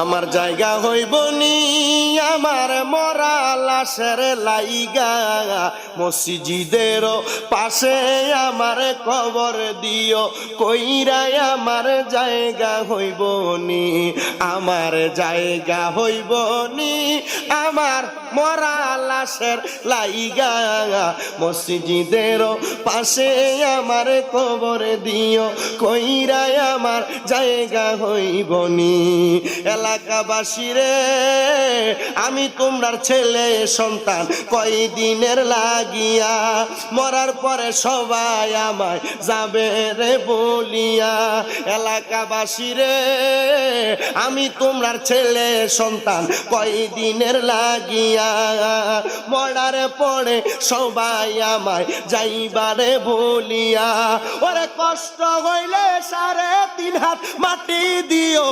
আমার জায়গা হইব নি আমার মরা লাশের লাইগা মসজিদের পাশে আমার কবর দিও কইরাই আমার জায়গা হইব নি আমার জায়গা হইব নি আমার মরা লাশের লাইগা মসজিদের পাশে আমার কবর দিও কইরাই আমার জায়গা হইব নি এলাকাবাসী রে আমি তোমরার ছেলে সন্তান কয়দিনের লাগিয়া মরার পরে সবাই আমায় যাবে রে বলিয়া এলাকাবাসী রে আমি তোমরার ছেলে সন্তান কয়দিনের লাগিয়া মরার পরে সবাই আমায় যাইবারে বলিয়া ওরে কষ্ট হইলে 3.5 হাত মাটি দিও